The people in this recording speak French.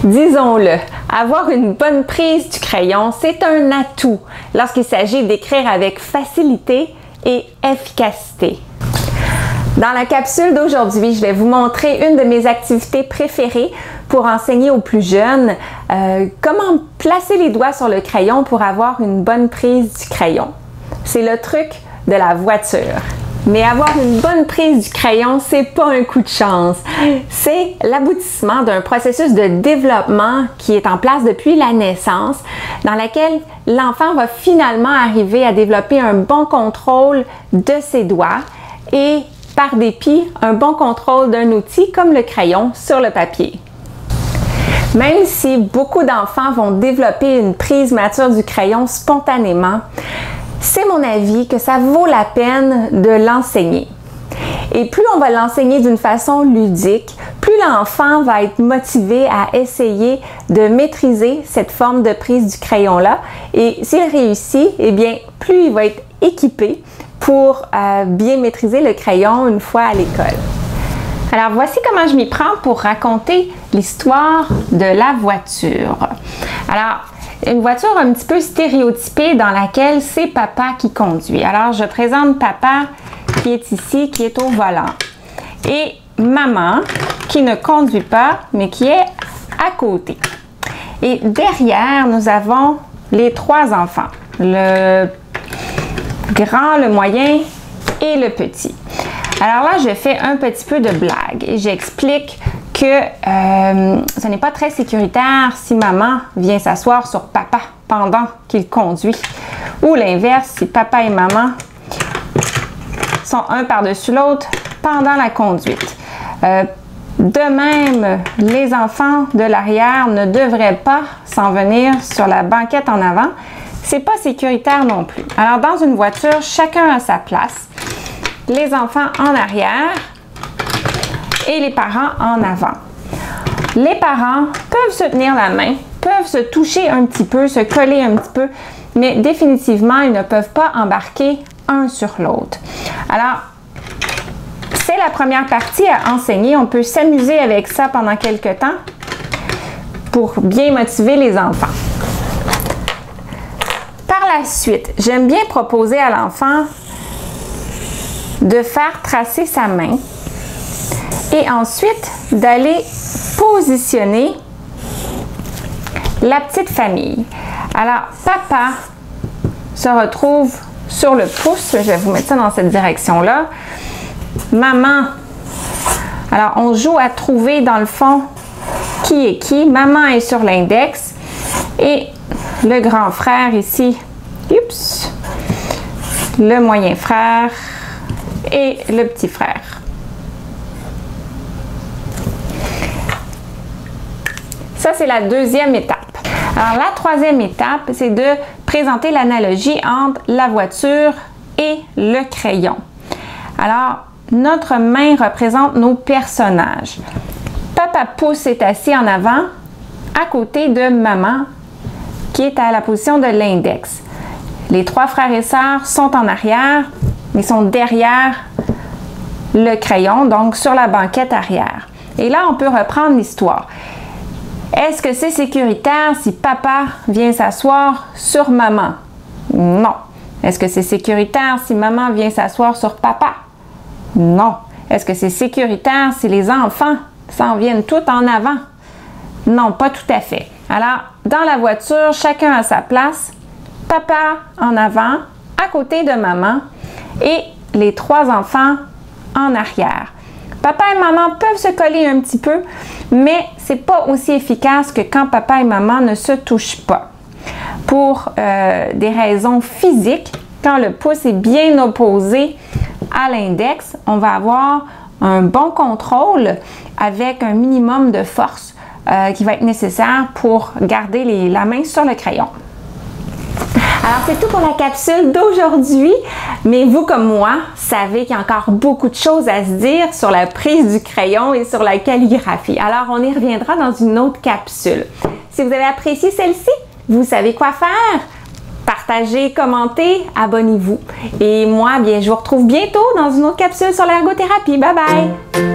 Disons-le, avoir une bonne prise du crayon, c'est un atout lorsqu'il s'agit d'écrire avec facilité et efficacité. Dans la capsule d'aujourd'hui, je vais vous montrer une de mes activités préférées pour enseigner aux plus jeunes comment placer les doigts sur le crayon pour avoir une bonne prise du crayon. C'est le truc de la voiture. Mais avoir une bonne prise du crayon, c'est pas un coup de chance. C'est l'aboutissement d'un processus de développement qui est en place depuis la naissance, dans laquelle l'enfant va finalement arriver à développer un bon contrôle de ses doigts et, par dépit, un bon contrôle d'un outil comme le crayon sur le papier. Même si beaucoup d'enfants vont développer une prise mature du crayon spontanément, c'est mon avis que ça vaut la peine de l'enseigner. Et plus on va l'enseigner d'une façon ludique, plus l'enfant va être motivé à essayer de maîtriser cette forme de prise du crayon-là. Et s'il réussit, eh bien, plus il va être équipé pour bien maîtriser le crayon une fois à l'école. Alors, voici comment je m'y prends pour raconter l'histoire de la voiture. Alors, une voiture un petit peu stéréotypée dans laquelle c'est papa qui conduit. Alors, je présente papa qui est ici, qui est au volant. Et maman qui ne conduit pas, mais qui est à côté. Et derrière, nous avons les trois enfants. Le grand, le moyen et le petit. Alors là, je fais un petit peu de blague et j'explique que ce n'est pas très sécuritaire si maman vient s'asseoir sur papa pendant qu'il conduit. Ou l'inverse, si papa et maman sont un par-dessus l'autre pendant la conduite. De même, les enfants de l'arrière ne devraient pas s'en venir sur la banquette en avant. C'est pas sécuritaire non plus. Alors, dans une voiture, chacun a sa place. Les enfants en arrière et les parents en avant. Les parents peuvent se tenir la main, peuvent se toucher un petit peu, se coller un petit peu, mais définitivement, ils ne peuvent pas embarquer un sur l'autre. Alors, c'est la première partie à enseigner. On peut s'amuser avec ça pendant quelques temps pour bien motiver les enfants. Par la suite, j'aime bien proposer à l'enfant de faire tracer sa main et ensuite d'aller positionner la petite famille. Alors, papa se retrouve sur le pouce. Je vais vous mettre ça dans cette direction-là. Maman, alors on joue à trouver dans le fond qui est qui. Maman est sur l'index et le grand frère ici, oups, le moyen frère et le petit frère. Ça, c'est la deuxième étape. Alors, la troisième étape, c'est de présenter l'analogie entre la voiture et le crayon. Alors, notre main représente nos personnages. Papa pouce est assis en avant, à côté de maman, qui est à la position de l'index. Les trois frères et sœurs sont en arrière, ils sont derrière le crayon, donc sur la banquette arrière. Et là, on peut reprendre l'histoire. Est-ce que c'est sécuritaire si papa vient s'asseoir sur maman? Non. Est-ce que c'est sécuritaire si maman vient s'asseoir sur papa? Non. Est-ce que c'est sécuritaire si les enfants s'en viennent tout en avant? Non, pas tout à fait. Alors, dans la voiture, chacun a sa place. Papa en avant, à côté de maman, et les trois enfants en arrière. Papa et maman peuvent se coller un petit peu, mais c'est pas aussi efficace que quand papa et maman ne se touchent pas. Pour des raisons physiques, quand le pouce est bien opposé à l'index, on va avoir un bon contrôle avec un minimum de force qui va être nécessaire pour garder la main sur le crayon. Alors, c'est tout pour la capsule d'aujourd'hui, mais vous comme moi, savez qu'il y a encore beaucoup de choses à se dire sur la prise du crayon et sur la calligraphie. Alors, on y reviendra dans une autre capsule. Si vous avez apprécié celle-ci, vous savez quoi faire. Partagez, commentez, abonnez-vous. Et moi, bien, je vous retrouve bientôt dans une autre capsule sur l'ergothérapie. Bye bye!